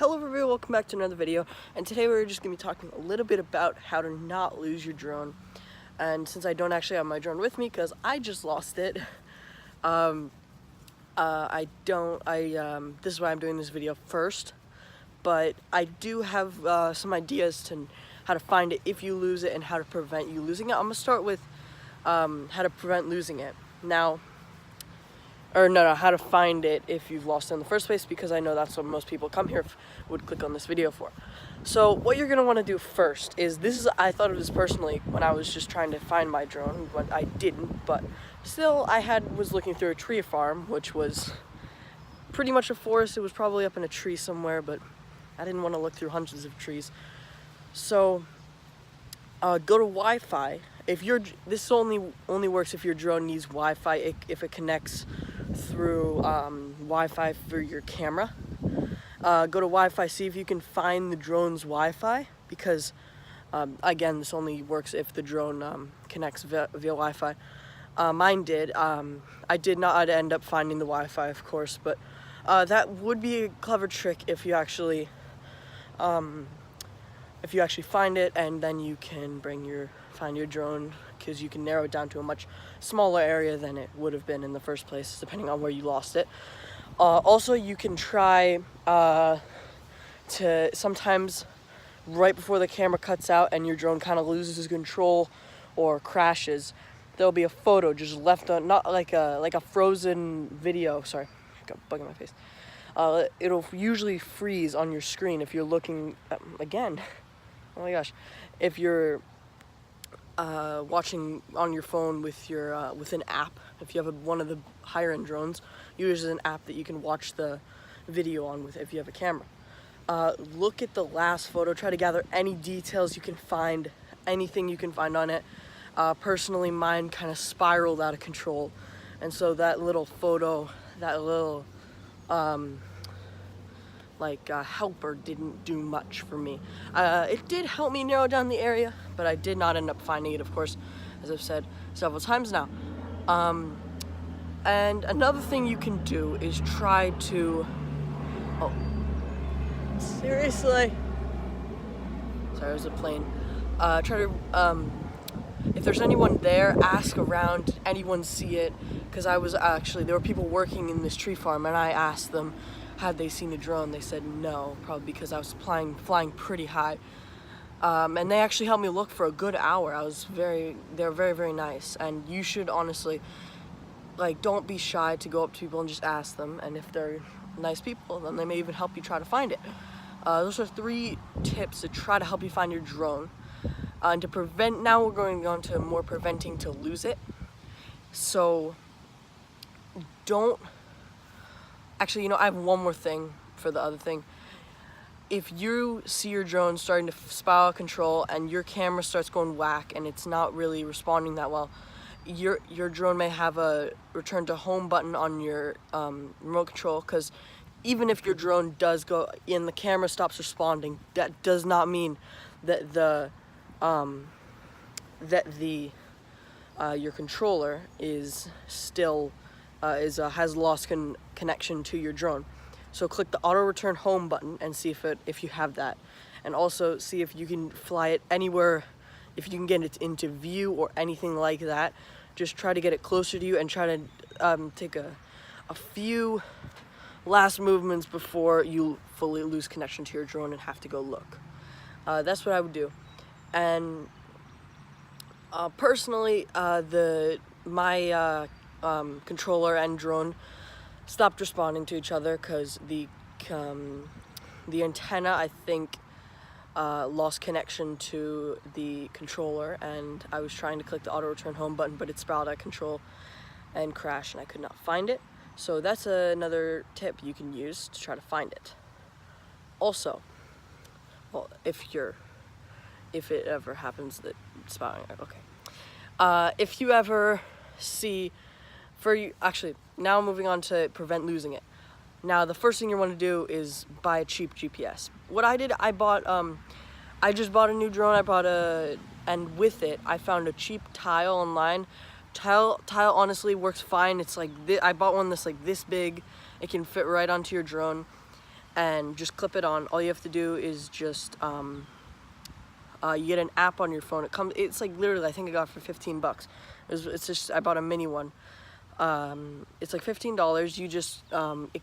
Hello everybody, welcome back to another video, and today we're just going to be talking a little bit about how to not lose your drone. And since I don't actually have my drone with me because I just lost it, this is why I'm doing this video first, but I do have some ideas to how to find it if you lose it and how to prevent you losing it. I'm going to start with how to prevent losing it. How to find it if you've lost it in the first place, because I know that's what most people come here would click on this video for. So what you're going to want to do first is, I thought of this personally when I was just trying to find my drone, but I didn't, but still was looking through a tree farm, which was pretty much a forest. It was probably up in a tree somewhere, but I didn't want to look through hundreds of trees. So go to Wi-Fi. This only works if your drone needs Wi-Fi, if it connects through Wi-Fi for your camera. Go to Wi-Fi, see if you can find the drone's Wi-Fi, because again, this only works if the drone connects via Wi-Fi. Mine did. I did not end up finding the Wi-Fi, of course, but that would be a clever trick if you actually find it, and then you can find your drone, because you can narrow it down to a much smaller area than it would have been in the first place, depending on where you lost it. Also, you can try to sometimes right before the camera cuts out and your drone kind of loses control or crashes, there'll be a photo just left on, not like a frozen video. Sorry, got a bug in my face. It'll usually freeze on your screen if you're looking again. Oh my gosh, if you're watching on your phone with an app. If you have one of the higher end drones, usually an app that you can watch the video on with if you have a camera. Look at the last photo, try to gather any details you can find, anything you can find on it. Personally, mine kind of spiraled out of control, and so that little photo, that little helper didn't do much for me. It did help me narrow down the area, but I did not end up finding it, of course, as I've said several times now. And another thing you can do is try to... Oh, seriously? Sorry, it was a plane. Try to, if there's anyone there, ask around, did anyone see it? Because there were people working in this tree farm, and I asked them, had they seen a drone? They said no, probably because I was flying pretty high. And they actually helped me look for a good hour. They were very, very nice. And you should honestly, don't be shy to go up to people and just ask them. And if they're nice people, then they may even help you try to find it. Those are 3 tips to try to help you find your drone. And to prevent, now we're going on to more preventing to lose it. So actually, I have one more thing for the other thing. If you see your drone starting to spiral out of control and your camera starts going whack and it's not really responding that well, your drone may have a return to home button on your remote control, because even if your drone does go and the camera stops responding, that does not mean that your controller is still has lost connection to your drone. So click the auto return home button and see if you have that, and also see if you can fly it anywhere, if you can get it into view or anything like that. Just try to get it closer to you and try to take a few last movements before you fully lose connection to your drone and have to go look. That's what I would do. And personally, my controller and drone stopped responding to each other because the antenna, I think, lost connection to the controller, and I was trying to click the auto return home button, but it spiraled out of control and crashed, and I could not find it. So that's another tip you can use to try to find it. Also, well, if it ever happens that it's spiraling, okay. If you ever see, actually, now moving on to prevent losing it. Now, the first thing you want to do is buy a cheap GPS. What I did, I just bought a new drone. And with it, I found a cheap tile online. Tile honestly works fine. It's I bought one that's this big. It can fit right onto your drone. and just clip it on. All you have to do is just you get an app on your phone. It's like literally, I think I got it for 15 bucks. It's just, I bought a mini one. It's like $15. You just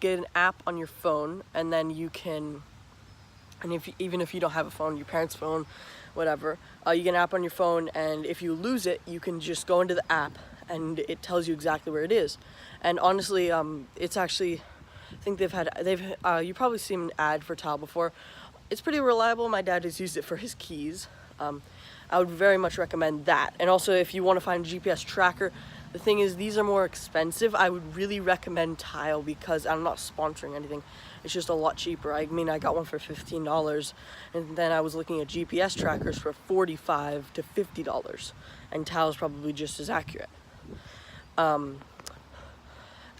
get an app on your phone, and then you can, and even if you don't have a phone, your parents' phone, whatever, you get an app on your phone, and if you lose it, you can just go into the app and it tells you exactly where it is. And honestly, it's actually, I think you probably seen an ad for Tile before. It's pretty reliable. My dad has used it for his keys. I would very much recommend that. And also, if you want to find a GPS tracker, the thing is, these are more expensive. I would really recommend Tile because I'm not sponsoring anything. It's just a lot cheaper. I mean, I got one for $15, and then I was looking at GPS trackers for $45 to $50, and Tile is probably just as accurate. And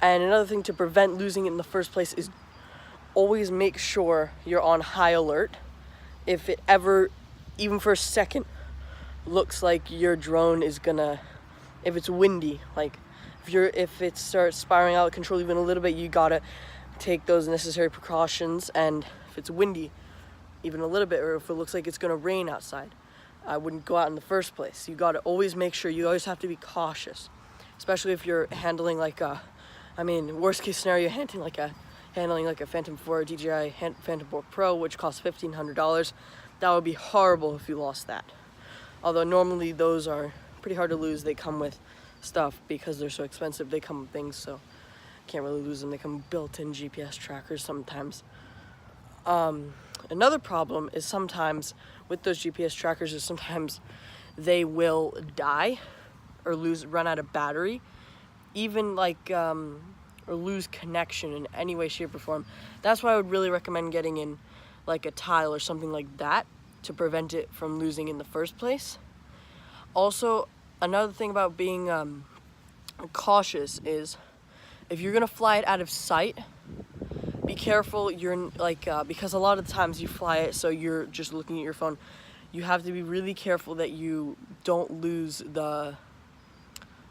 another thing to prevent losing it in the first place is always make sure you're on high alert. If it ever, even for a second, looks like your drone is gonna, if it's windy, like if it starts spiraling out of control even a little bit, you gotta take those necessary precautions. And if it's windy even a little bit, or if it looks like it's gonna rain outside, I wouldn't go out in the first place. You gotta always make sure, you always have to be cautious, especially if you're handling like a, I mean, worst case scenario, handling like a Phantom 4 DJI Phantom 4 Pro, which costs $1,500. That would be horrible if you lost that. Although normally those are pretty hard to lose. They come with stuff because they're so expensive. They come with things, so can't really lose them. They come built-in GPS trackers sometimes. Another problem is sometimes with those GPS trackers is sometimes they will die or run out of battery, even like or lose connection in any way, shape, or form. That's why I would really recommend getting in like a Tile or something like that to prevent it from losing in the first place. Also, another thing about being cautious is if you're gonna fly it out of sight, be careful. Because a lot of the times you fly it so you're just looking at your phone. You have to be really careful that you don't lose the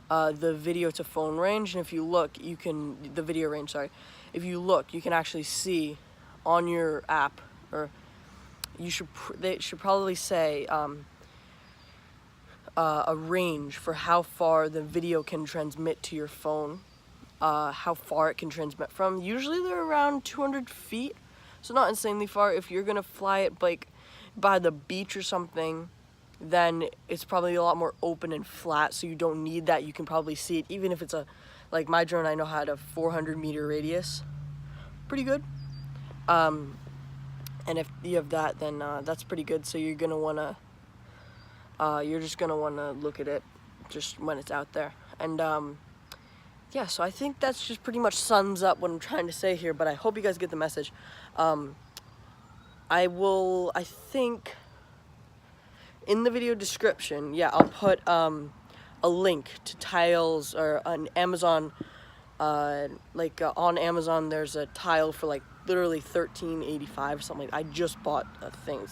video to phone range. And if you look, the video range, sorry. If you look, you can actually see on your app, or they should probably say a range for how far the video can transmit to your phone, how far it can transmit from. Usually they're around 200 feet, so not insanely far. If you're gonna fly it like by the beach or something, then it's probably a lot more open and flat, so you don't need that. You can probably see it, even if it's like my drone I know had a 400-meter radius. Pretty good. And if you have that, then that's pretty good. So you're gonna wanna, you're just gonna wanna look at it just when it's out there. And yeah, so I think that's just pretty much sums up what I'm trying to say here, but I hope you guys get the message. I think in the video description, yeah, I'll put a link to Tiles, or an Amazon, on Amazon there's a Tile for like literally $13.85 something. I just bought a thing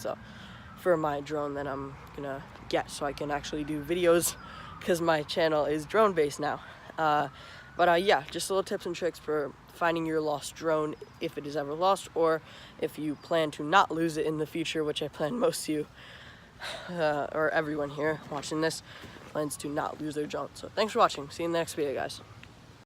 for my drone that I'm gonna get so I can actually do videos, because my channel is drone based now. But yeah, just little tips and tricks for finding your lost drone if it is ever lost, or if you plan to not lose it in the future, which I plan most of you, or everyone here watching this, plans to not lose their drone. So thanks for watching. See you in the next video, guys.